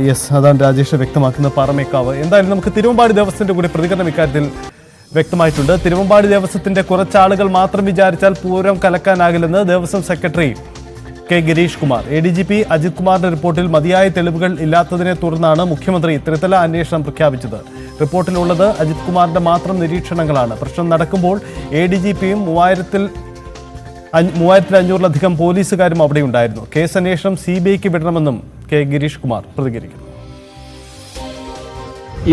Yes, അതാണ് രാജേഷ് വ്യക്തമാക്കുന്നത് പാറമേക്കാവ്. എന്തായാലും നമുക്ക് തിരുവമ്പാടി ദേവസ്വത്തിന്റെ കൂടി പ്രതികരണം ഇക്കാര്യത്തിൽ വ്യക്തമായിട്ടുണ്ട്. തിരുവമ്പാടി ദേവസ്വത്തിന്റെ കുറച്ചാളുകൾ മാത്രം വിചാരിച്ചാൽ പൂരം കലക്കാനാകില്ലെന്ന് Devaswom secretary K Girish Kumar. ADGP Ajith കുമാറിന്റെ റിപ്പോർട്ടിൽ മതിയായ തെളിവുകൾ ഇല്ലാത്തതിനെ തുടർന്നാണ് മുഖ്യമന്ത്രി ത്രിതല അന്വേഷണം പ്രഖ്യാപിച്ചത്. റിപ്പോർട്ടിലുള്ളത് അജിത് കുമാറിന്റെ മാത്രം നിരീക്ഷണങ്ങളാണ്. പ്രശ്നം നടക്കുമ്പോൾ ADGPയും 3500-ലധികം പോലീസുകാരും അവിടെയുണ്ടായിരുന്നു. കേസ് അന്വേഷണം CBIക്ക് വിടണമെന്നും കെ ഗിരീഷ് കുമാർ പ്രതികരിക്കുന്നു.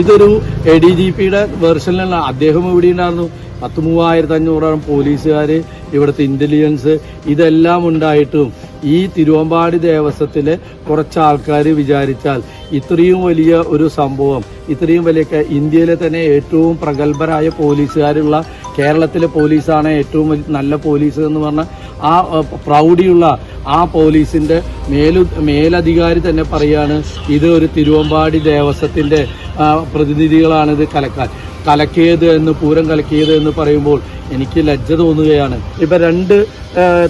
ഇതൊരു ADGPയുടെ വേർഷനിലുള്ള അദ്ദേഹം ഇവിടെ ഉണ്ടായിരുന്നു. 3500 പോലീസുകാർ, ഇവിടുത്തെ ഇന്റലിജൻസ്, ഇതെല്ലാം ഉണ്ടായിട്ടും ഈ തിരുവമ്പാടി ദേവസ്വത്തിലെ കുറച്ച് ആൾക്കാർ വിചാരിച്ചാൽ ഇത്രയും വലിയ ഒരു സംഭവം, ഇത്രയും വലിയ ഇന്ത്യയിലെ തന്നെ ഏറ്റവും പ്രഗത്ഭരായ പോലീസുകാരുള്ള കേരളത്തിലെ പോലീസാണ് ഏറ്റവും നല്ല പോലീസ് എന്ന് പറഞ്ഞാൽ ആ പ്രൗഢിയുള്ള ആ പോലീസിന്റെ മേലധികാരി തന്നെ പറയാണ് ഇത് ഒരു തിരുവമ്പാടി ദേവസ്വത്തിന്റെ പ്രതിനിധികളാണിത് കലക്കിയത് എന്ന്, പൂരം കലക്കിയത് എന്ന് പറയുമ്പോൾ എനിക്ക് ലജ്ജ തോന്നുകയാണ്. ഇപ്പൊ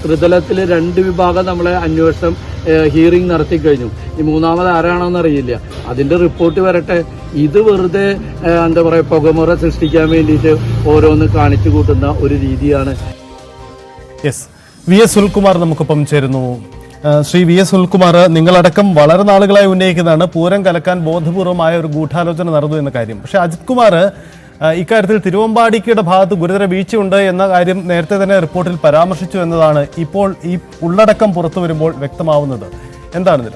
ത്രിതലത്തില് 2 വിഭാഗം നമ്മളെ അന്വേഷണം ഹിയറിംഗ് നടത്തി കഴിഞ്ഞു. ഈ മൂന്നാമത് ആരാണോന്ന് അറിയില്ല. അതിന്റെ റിപ്പോർട്ട് വരട്ടെ. ഇത് വെറുതെ എന്താ പറയുക, പുകമുറ സൃഷ്ടിക്കാൻ വേണ്ടിയിട്ട് ഓരോന്ന് കാണിച്ചു കൂട്ടുന്ന ഒരു രീതിയാണ്. യെസ്, VS സുനിൽകുമാർ നമുക്കൊപ്പം ചേരുന്നു. ശ്രീ VS സുനിൽകുമാർ, നിങ്ങളടക്കം വളരെ നാളുകളായി ഉന്നയിക്കുന്നതാണ് പൂരം കലക്കാൻ ബോധപൂർവമായ ഒരു ഗൂഢാലോചന നടന്നു എന്ന കാര്യം. പക്ഷേ അജിത് കുമാർ ഇക്കാര്യത്തിൽ തിരുവമ്പാടിക്കയുടെ ഭാഗത്ത് ഗുരുതര വീഴ്ചയുണ്ട് എന്ന കാര്യം നേരത്തെ തന്നെ റിപ്പോർട്ടിൽ പരാമർശിച്ചു എന്നതാണ് ഇപ്പോൾ ഈ ഉള്ളടക്കം പുറത്തു വരുമ്പോൾ വ്യക്തമാവുന്നത്. എന്താണ് ഇതിൽ?